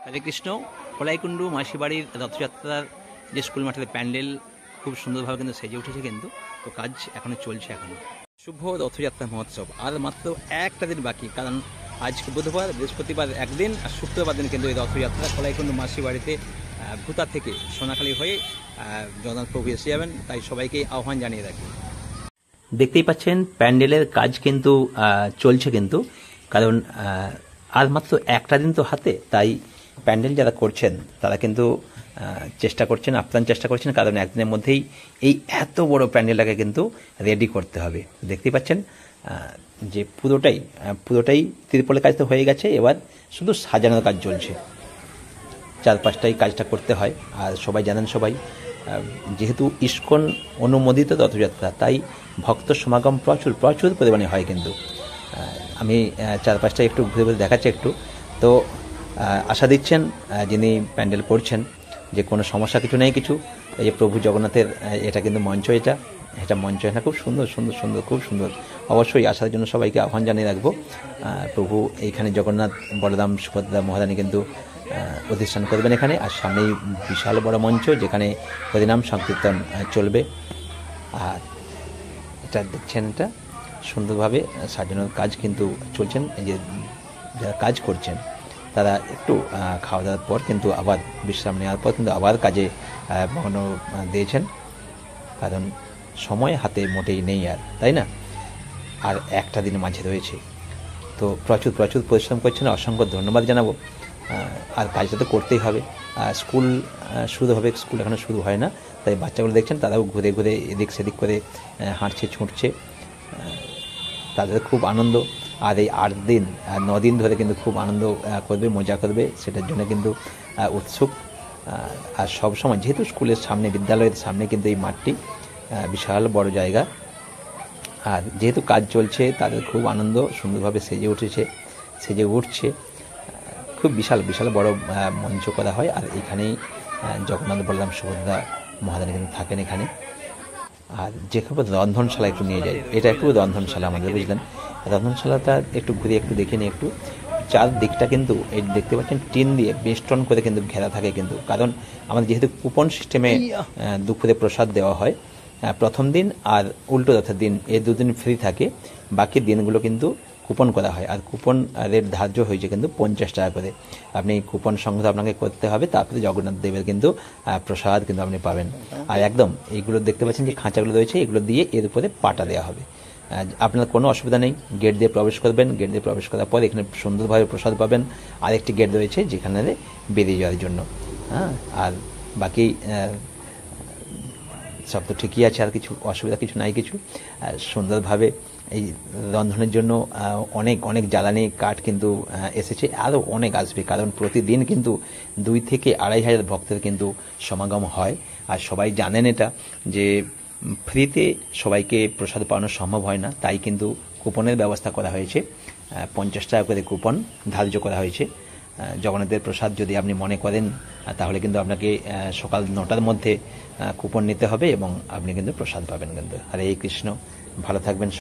হরে কৃষ্ণ। কলাইকুণ্ডু মাসিবাড়ির রথযাত্রার যে স্কুল মাঠের প্যান্ডেল খুব সুন্দরভাবে কিন্তু সেজে উঠেছে, কিন্তু তো কাজ এখনো চলছে। এখনো শুভ রথযাত্রা মহোৎসব আর মাত্র একটা দিন বাকি, কারণ আজকে বুধবার, বৃহস্পতিবার একদিন আর শুক্রবার দিন কিন্তু এই রথযাত্রা কলাইকুণ্ডু মাসিবাড়িতে ভূতা থেকে সোনাখালী হয়ে জগন্নাথ প্রভু এসে যাবেন। তাই সবাইকে আহ্বান জানিয়ে রাখি। দেখতেই পাচ্ছেন প্যান্ডেলের কাজ কিন্তু চলছে, কিন্তু কারণ আর মাত্র একটা দিন তো হাতে, তাই প্যান্ডেল যারা করছেন তারা কিন্তু চেষ্টা করছেন, আপ্রাণ চেষ্টা করছেন, কারণ একদিনের মধ্যেই এই এত বড় প্যান্ডেলটাকে কিন্তু রেডি করতে হবে। দেখতেই পাচ্ছেন যে পুরোটাই ত্রিপলের কাজ তো হয়ে গেছে, এবার শুধু সাজানোর কাজ চলছে। চারপাশটাই কাজটা করতে হয়। আর সবাই জানেন, যেহেতু ইস্কন অনুমোদিত রথযাত্রা, তাই ভক্ত সমাগম প্রচুর পরিমাণে হয়। কিন্তু আমি চারপাশটা একটু ঘুরে ঘুরে দেখাচ্ছি একটু। তো আশা দিচ্ছেন যিনি প্যান্ডেল করছেন যে কোনো সমস্যা কিছু নেই কিছু। এই যে প্রভু জগন্নাথের এটা কিন্তু মঞ্চ, এটা মঞ্চ, এটা খুব সুন্দর, খুব সুন্দর। অবশ্যই আসার জন্য সবাইকে আহ্বান জানিয়ে রাখবো। প্রভু এইখানে জগন্নাথ, বলরাম, সুভদ্রা, মহারানী কিন্তু অধিষ্ঠান করবেন এখানে। আর সামনেই বিশাল বড় মঞ্চ, যেখানে হরিনাম সংকীর্তন চলবে। আর এটা দেখছেন, এটা সুন্দরভাবে সাজানোর কাজ কিন্তু চলছেন। এই যে যারা কাজ করছেন তারা একটু খাওয়া দাওয়ার পর কিন্তু আবার বিশ্রাম নেওয়ার পর কিন্তু আবার কাজে মগ্ন দিয়েছেন, কারণ সময় হাতে মোটেই নেই আর, তাই না? আর একটা দিন মাঝে রয়েছে, তো প্রচুর পরিশ্রম করছেন। অসংখ্য ধন্যবাদ জানাবো। আর কাজটা তো করতেই হবে। স্কুল শুরু হবে, স্কুল এখনো শুরু হয় না, তাই বাচ্চাগুলো দেখছেন তারাও ঘুরে ঘুরে এদিক সেদিক করে হাঁটছে, ছুটছে। তাদের খুব আনন্দ। আর এই 8 দিন 9 দিন ধরে কিন্তু খুব আনন্দ করবে, মজা করবে, সেটার জন্য কিন্তু উৎসুক। আর সব সময় যেহেতু স্কুলের সামনে, বিদ্যালয়ের সামনে কিন্তু এই মাঠটি বিশাল বড় জায়গা, আর যেহেতু কাজ চলছে তাদের খুব আনন্দ, সুন্দরভাবে সেজে উঠছে। খুব বিশাল বড় মঞ্চ করা হয়। আর এখানেই জগন্নাথ, বলরাম, সুভদ্রা, মহারানী কিন্তু থাকেন এখানে। আর যেখানে রন্ধনশালা একটু নিয়ে যায়, এটা একটু রন্ধনশালা আমাদের, বুঝলেন? রন্ধনশালাটা একটু ঘুরে একটু দেখে নিই একটু। চারদিকটা কিন্তু এই দেখতে পাচ্ছেন টিন দিয়ে বেষ্টন করে কিন্তু ঘেরা থাকে, কিন্তু কারণ আমাদের যেহেতু কুপন সিস্টেমে দুপুরে প্রসাদ দেওয়া হয়, প্রথম দিন আর উল্টো রথের দিন এই দুদিন ফ্রি থাকে, বাকি দিনগুলো কিন্তু কুপন করা হয়। আর কুপন রেট ধার্য হয়েছে কিন্তু 50 টাকা করে। আপনি কুপন সংগ্রহ আপনাকে করতে হবে, তারপরে জগন্নাথ দেবের কিন্তু প্রসাদ কিন্তু আপনি পাবেন। আর একদম এইগুলো দেখতে পাচ্ছেন যে খাঁচাগুলো রয়েছে, এগুলো দিয়ে এর উপরে পাটা দেওয়া হবে। আপনার কোনো অসুবিধা নেই, গেট দিয়ে প্রবেশ করবেন। গেট দিয়ে প্রবেশ করার পর এখানে সুন্দরভাবে প্রসাদ পাবেন। আরেকটি গেট রয়েছে যেখানে বেরিয়ে যাওয়ার জন্য। আর বাকি সব তো ঠিকই আছে, আর কিছু অসুবিধা কিছু নাই কিছু। সুন্দরভাবে এই রন্ধনের জন্য অনেক জ্বালানি কাঠ কিন্তু এসেছে, আরও অনেক আসবে, কারণ প্রতিদিন কিন্তু 2 থেকে 2,500 ভক্তের কিন্তু সমাগম হয়। আর সবাই জানেন এটা, যে ফ্রিতে সবাইকে প্রসাদ পাওয়ানো সম্ভব হয় না, তাই কিন্তু কুপনের ব্যবস্থা করা হয়েছে। 50 টাকা করে কুপন ধার্য করা হয়েছে। জগন্নাথের প্রসাদ যদি আপনি মনে করেন, তাহলে কিন্তু আপনাকে সকাল 9টার মধ্যে কুপন নিতে হবে এবং আপনি কিন্তু প্রসাদ পাবেন কিন্তু। হরে কৃষ্ণ, ভালো থাকবেন।